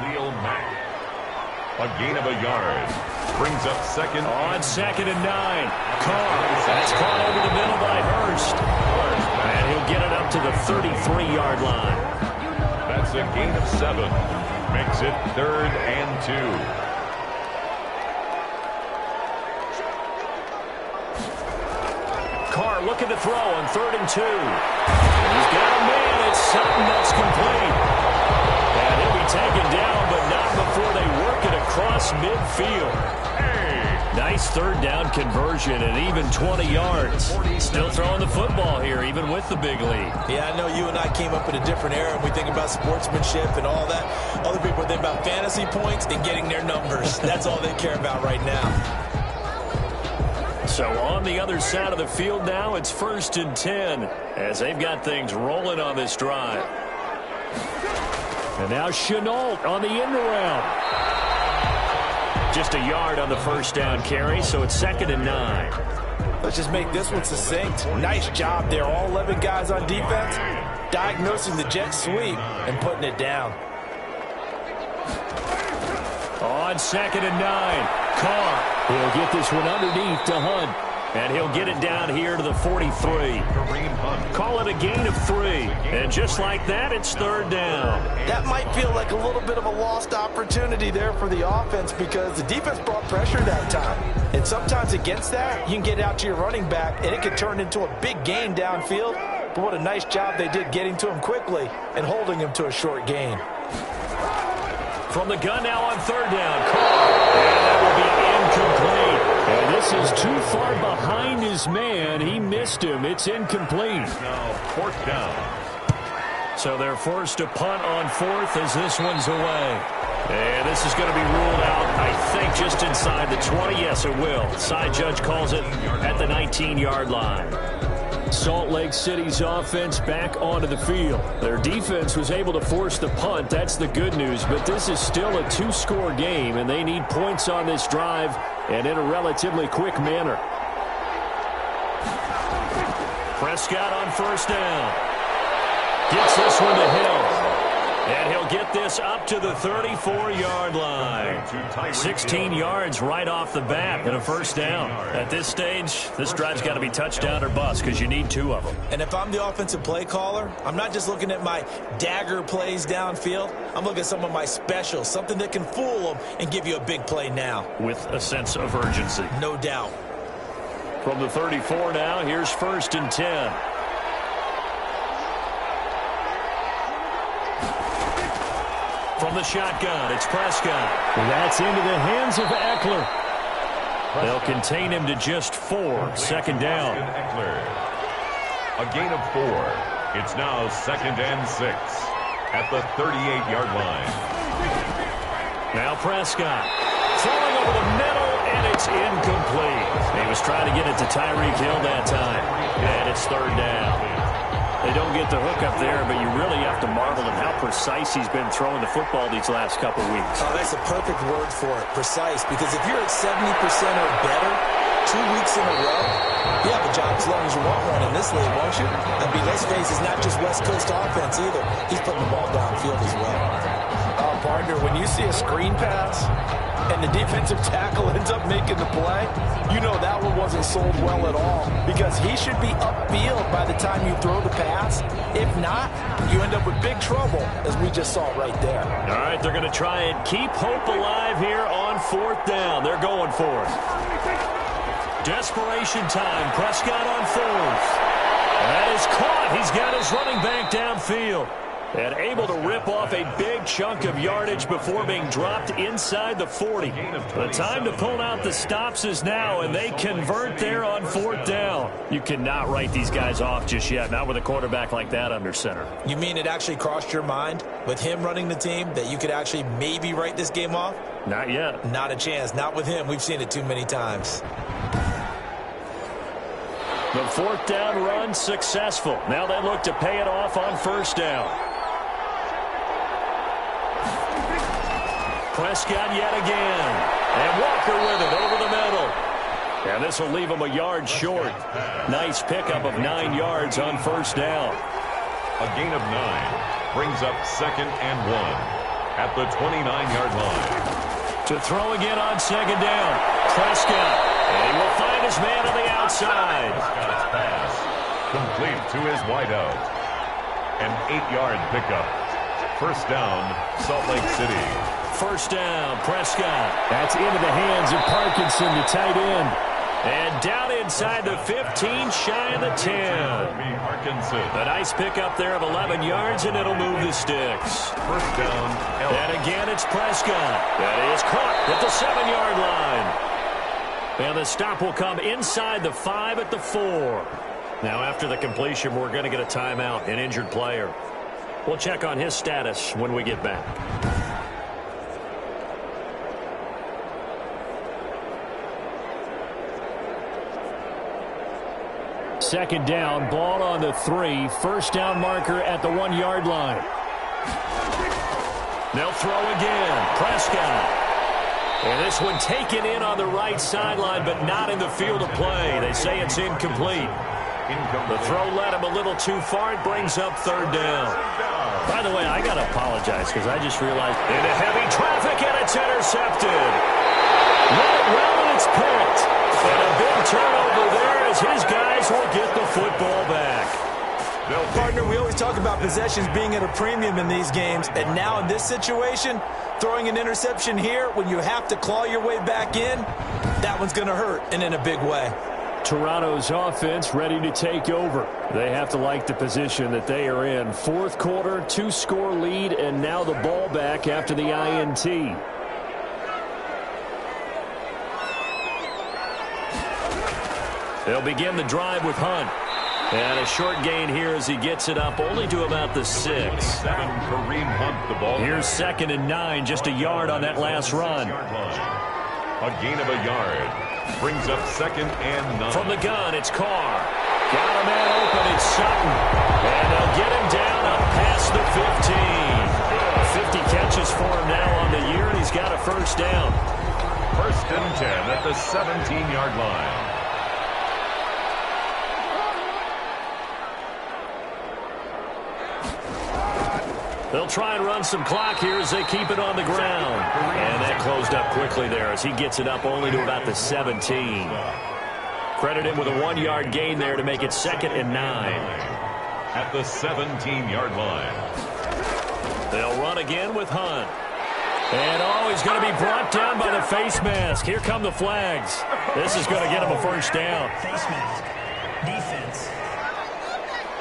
A gain of a yard. Brings up second. On 2nd and 9. Carr. That's caught over the middle by Hurst. And he'll get it up to the 33-yard line. That's a gain of 7. Makes it 3rd and 2. Carr looking to throw on 3rd and 2. He's got a man. It's Sutton that's complete. And he'll be taken down, but not before they work it across midfield. Nice 3rd down conversion and even 20 yards. Still throwing the football here, even with the big lead. Yeah, I know you and I came up in a different era, and we think about sportsmanship and all that. Other people think about fantasy points and getting their numbers. That's all they care about right now. So on the other side of the field now, it's 1st and 10 as they've got things rolling on this drive. And now Chenault on the end around. Just a yard on the 1st down carry, so it's 2nd and 9. Let's just make this one succinct. Nice job there. All 11 guys on defense diagnosing the jet sweep and putting it down. On 2nd and 9, Carr. He'll get this one underneath to Hunt. And he'll get it down here to the 43. Call it a gain of 3. And just like that, it's 3rd down. That might feel like a little bit of a lost opportunity there for the offense because the defense brought pressure that time. And sometimes against that, you can get out to your running back, and it could turn into a big gain downfield. But what a nice job they did getting to him quickly and holding him to a short gain. From the gun now on 3rd down, Carr. And that will be incomplete. And this is too far behind his man. He missed him. It's incomplete. Now 4th down. So they're forced to punt on 4th as this one's away. And this is going to be ruled out, I think, just inside the 20. Yes, it will. Side judge calls it at the 19-yard line. Salt Lake City's offense back onto the field. Their defense was able to force the punt. That's the good news. But this is still a 2-score game, and they need points on this drive and in a relatively quick manner. Prescott on 1st down. Gets this one to Hill. And he'll get this up to the 34-yard line. 16 yards right off the bat and a 1st down. At this stage, this drive's got to be touchdown or bust because you need 2 of them. And if I'm the offensive play caller, I'm not just looking at my dagger plays downfield. I'm looking at some of my specials, something that can fool them and give you a big play now. With a sense of urgency. No doubt. From the 34 now, here's 1st and 10. From the shotgun, it's Prescott. That's into the hands of Eckler. They'll contain him to just 4. 2nd down. A gain of 4. It's now 2nd and 6 at the 38-yard line. Now Prescott throwing over the middle, and it's incomplete. He was trying to get it to Tyreek Hill that time, and it's 3rd down. They don't get the hook up there, but you really have to marvel at how precise he's been throwing the football these last couple weeks. Oh, that's a perfect word for it, precise, because if you're at 70% or better 2 weeks in a row, you have a job as long as you want one in this league, won't you? I mean, let's face it, it's not just West Coast offense either. He's putting the ball downfield as well. Partner, when you see a screen pass and the defensive tackle ends up making the play, you know that one wasn't sold well at all because he should be upfield by the time you throw the pass. If not, you end up with big trouble, as we just saw right there. All right, they're going to try and keep hope alive here on 4th down. They're going for it. Desperation time. Prescott on 4th. That is caught. He's got his running back downfield. And able to rip off a big chunk of yardage before being dropped inside the 40. The time to pull out the stops is now, and they convert there on 4th down. You cannot write these guys off just yet, not with a quarterback like that under center. You mean it actually crossed your mind with him running the team that you could actually maybe write this game off? Not yet. Not a chance. Not with him. We've seen it too many times. The 4th down run successful. Now they look to pay it off on 1st down. Prescott yet again. And Walker with it over the middle. And this will leave him a yard short. Nice pickup of 9 yards on 1st down. A gain of 9 brings up 2nd and 1 at the 29-yard line. To throw again on 2nd down. Prescott. And he will find his man on the outside. Prescott's pass complete to his wideout. An 8-yard pickup. First down, Salt Lake City. First down, Prescott. That's into the hands of Parkinson, the tight end. And down inside the 15, shy of the 10. A nice pickup there of 11 yards, and it'll move the sticks. First down, Elks. And again, it's Prescott. That is caught at the 7-yard line. And the stop will come inside the 5 at the 4. Now, after the completion, we're going to get a timeout, an injured player. We'll check on his status when we get back. Second down, ball on the 3. First down marker at the 1-yard line. They'll throw again. Prescott. And this one taken in on the right sideline, but not in the field of play. They say it's incomplete. The throw led him a little too far. It brings up 3rd down. By the way, I got to apologize because I just realized into heavy traffic, and it's intercepted. Let it well, and it's picked. And a big turnover there as his guys will get the football back. Partner, we always talk about possessions being at a premium in these games, and now in this situation, throwing an interception here when you have to claw your way back in, that one's going to hurt, and in a big way. Toronto's offense ready to take over. They have to like the position that they are in. 4th quarter, 2-score lead, and now the ball back after the INT. They'll begin the drive with Hunt. And a short gain here as he gets it up only to about the 6. Kareem Hunt, the ball. Here's 2nd and 9, just a yard on that last run. A gain of a yard brings up 2nd and 9. From the gun, it's Carr. Got a man open, it's Sutton. And they'll get him down up past the 15. 50 catches for him now on the year, and he's got a first down. First and 10 at the 17-yard line. They'll try and run some clock here as they keep it on the ground. And that closed up quickly there as he gets it up only to about the 17. Credit him with a 1-yard gain there to make it 2nd and 9. At the 17-yard line. They'll run again with Hunt. And he's going to be brought down by the face mask. Here come the flags. This is going to get him a first down. Face mask. Defense.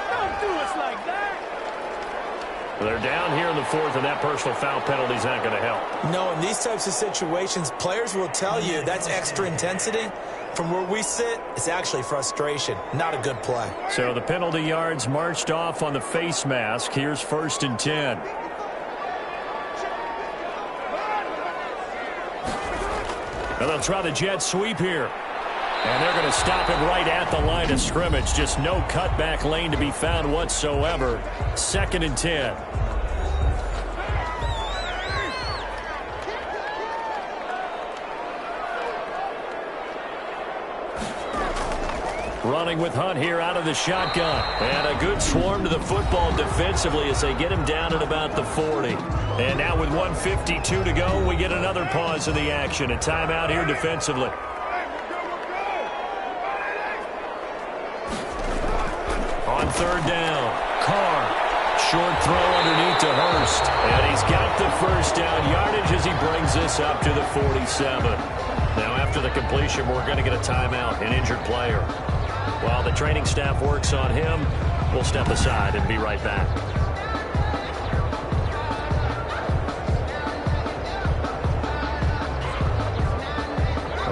Don't do us like that. They're down here in the 4th, and that personal foul penalty is not going to help. No, in these types of situations, players will tell you that's extra intensity. From where we sit, it's actually frustration. Not a good play. So the penalty yards marched off on the face mask. Here's 1st and 10. And they'll try the jet sweep here. And they're going to stop him right at the line of scrimmage. Just no cutback lane to be found whatsoever. 2nd and 10. Running with Hunt here out of the shotgun. And a good swarm to the football defensively as they get him down at about the 40. And now with 1:52 to go, we get another pause in the action. A timeout here defensively. On 3rd down, Carr. Short throw underneath to Hurst. And he's got the first down yardage as he brings this up to the 47. Now after the completion, we're going to get a timeout, an injured player. While the training staff works on him, we'll step aside and be right back.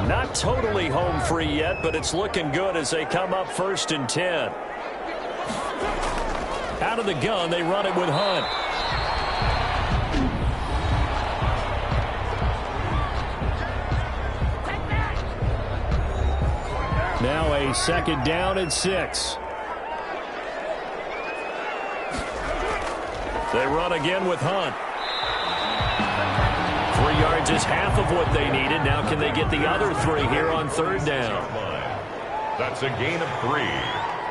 Not totally home free yet, but it's looking good as they come up 1st and 10. Out of the gun, they run it with Hunt. Now a 2nd down and 6. They run again with Hunt. 3 yards is half of what they needed. Now can they get the other 3 here on 3rd down? That's a gain of 3.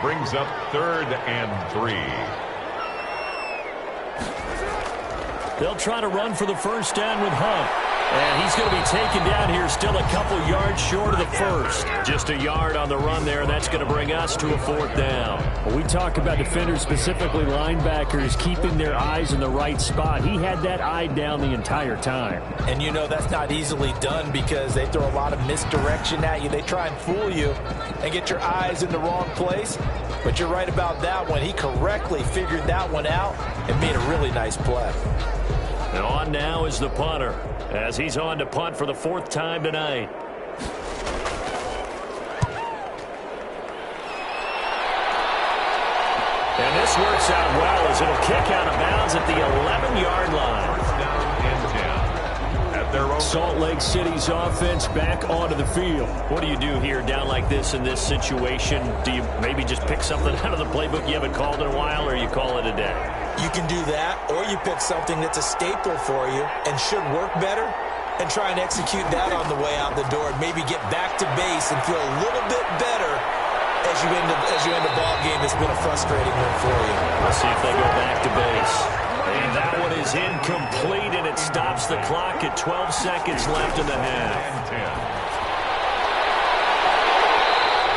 Brings up 3rd and 3. They'll try to run for the first down with Hunt. And he's going to be taken down here still a couple yards short of the first. Just a yard on the run there, and that's going to bring us to a fourth down. Well, we talk about defenders, specifically linebackers, keeping their eyes in the right spot. He had that eye down the entire time. And you know that's not easily done because they throw a lot of misdirection at you. They try and fool you and get your eyes in the wrong place. But you're right about that one. He correctly figured that one out and made a really nice play. And on now is the punter, as he's on to punt for the fourth time tonight. And this works out well as it'll kick out of bounds at the 11-yard line. First down and 10. At their own. Salt Lake City's offense back onto the field. What do you do here down like this in this situation? Do you maybe just pick something out of the playbook you haven't called in a while, or you call it a day? You can do that, or you pick something that's a staple for you and should work better and try and execute that on the way out the door and maybe get back to base and feel a little bit better as you end a ball game that's been a frustrating one for you. Let's see if they go back to base. And that one is incomplete, and it stops the clock at 12 seconds left in the half.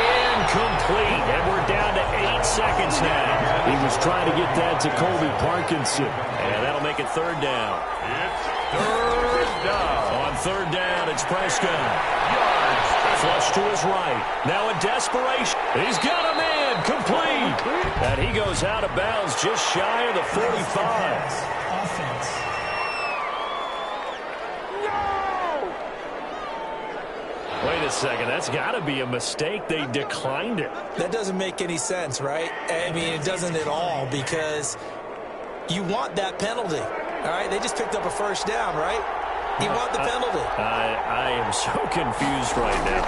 Incomplete, and we're down to 8 seconds now. He was trying to get that to Colby Parkinson. And that'll make it third down. It's third down. On third down, it's Prescott. Flush to his right. Now in desperation. He's got a man complete. And he goes out of bounds just shy of the 45. Offense. Wait a second. That's got to be a mistake. They declined it. That doesn't make any sense, right? I mean, it doesn't at all because you want that penalty. All right? They just picked up a first down, right? You want the penalty. I am so confused right now.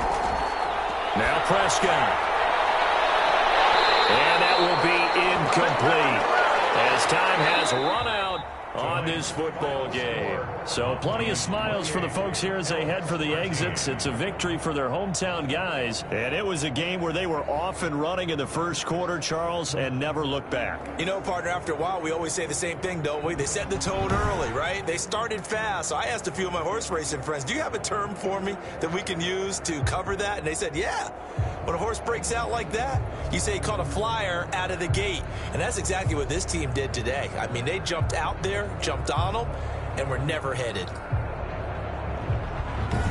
Now Prescott. And that will be incomplete as time has run out on this football game. So plenty of smiles for the folks here as they head for the exits. It's a victory for their hometown guys. And it was a game where they were off and running in the first quarter, Charles, and never looked back. You know, partner, after a while, we always say the same thing, don't we? They set the tone early, right? They started fast. So I asked a few of my horse racing friends, do you have a term for me that we can use to cover that? And they said, yeah. When a horse breaks out like that, you say he caught a flyer out of the gate. And that's exactly what this team did today. I mean, they jumped out there, jumped on them, and were never headed.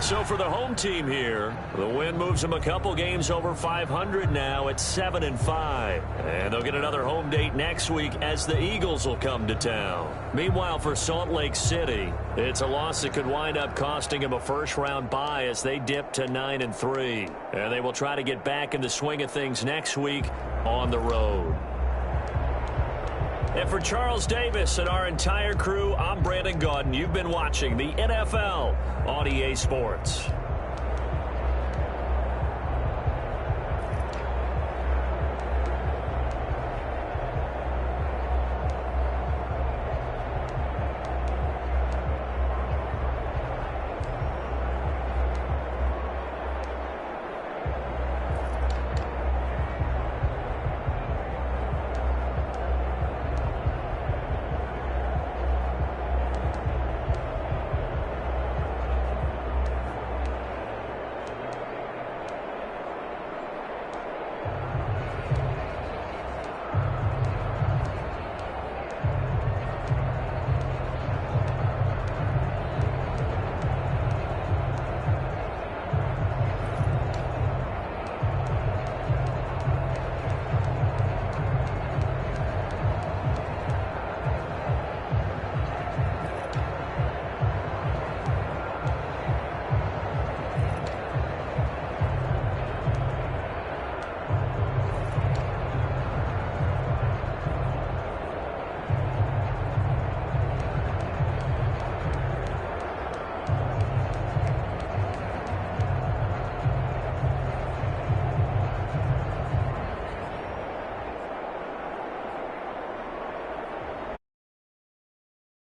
So for the home team here, the win moves them a couple games over 500 now at 7-5. And they'll get another home date next week as the Eagles will come to town. Meanwhile, for Salt Lake City, it's a loss that could wind up costing them a first-round bye as they dip to 9-3. And they will try to get back in the swing of things next week on the road. And for Charles Davis and our entire crew, I'm Brandon Gaudin. You've been watching the NFL on EA Sports.